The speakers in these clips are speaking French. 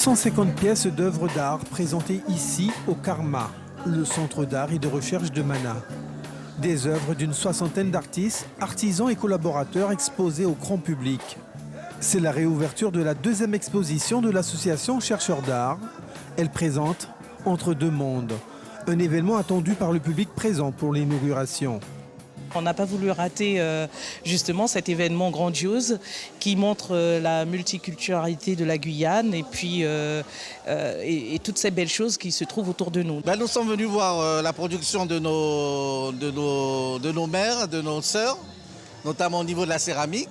150 pièces d'œuvres d'art présentées ici au Karma, le centre d'art et de recherche de Mana. Des œuvres d'une soixantaine d'artistes, artisans et collaborateurs exposées au grand public. C'est la réouverture de la deuxième exposition de l'association Chercheurs d'art. Elle présente Entre deux mondes, un événement attendu par le public présent pour l'inauguration. On n'a pas voulu rater justement cet événement grandiose qui montre la multiculturalité de la Guyane et puis et toutes ces belles choses qui se trouvent autour de nous. Nous sommes venus voir la production de nos mères, de nos sœurs, notamment au niveau de la céramique,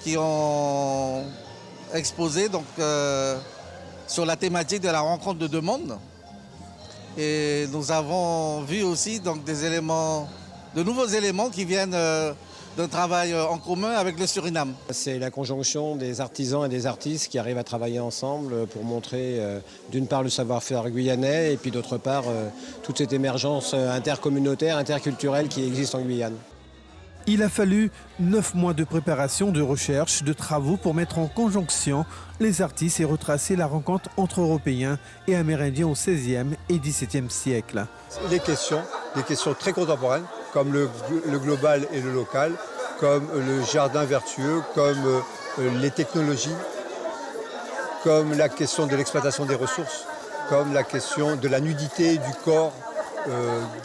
qui ont exposé sur la thématique de la rencontre de deux mondes. Et nous avons vu aussi de nouveaux éléments qui viennent d'un travail en commun avec le Suriname. C'est la conjonction des artisans et des artistes qui arrivent à travailler ensemble pour montrer d'une part le savoir-faire guyanais et puis d'autre part toute cette émergence intercommunautaire, interculturelle qui existe en Guyane. Il a fallu 9 mois de préparation, de recherche, de travaux pour mettre en conjonction les artistes et retracer la rencontre entre Européens et Amérindiens au XVIe et XVIIe siècle. Des questions très contemporaines, comme le global et le local, comme le jardin vertueux, comme les technologies, comme la question de l'exploitation des ressources, comme la question de la nudité du corps,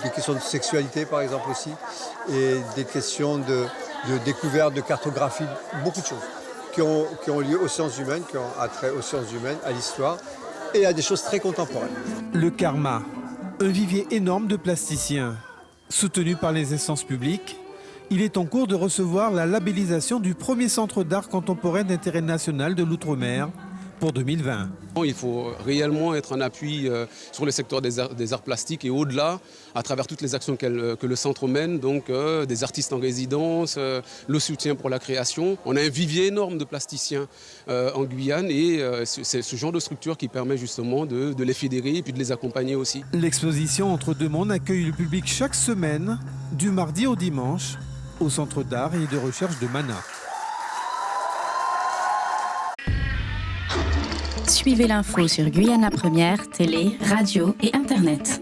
des questions de sexualité par exemple aussi, et des questions de découverte, de cartographie, beaucoup de choses qui ont lieu aux sciences humaines, qui ont attrait aux sciences humaines, à l'histoire et à des choses très contemporaines. Le Karma, un vivier énorme de plasticiens. Soutenu par les instances publiques, il est en cours de recevoir la labellisation du premier centre d'art contemporain d'intérêt national de l'Outre-mer pour 2020. Il faut réellement être en appui sur le secteur des arts plastiques et au-delà, à travers toutes les actions que le centre mène, donc des artistes en résidence, le soutien pour la création. On a un vivier énorme de plasticiens en Guyane et c'est ce genre de structure qui permet justement de les fédérer et puis de les accompagner aussi. L'exposition Entre deux mondes accueille le public chaque semaine, du mardi au dimanche, au centre d'art et de recherche de Mana. Suivez l'info sur Guyana Première, télé, radio et internet.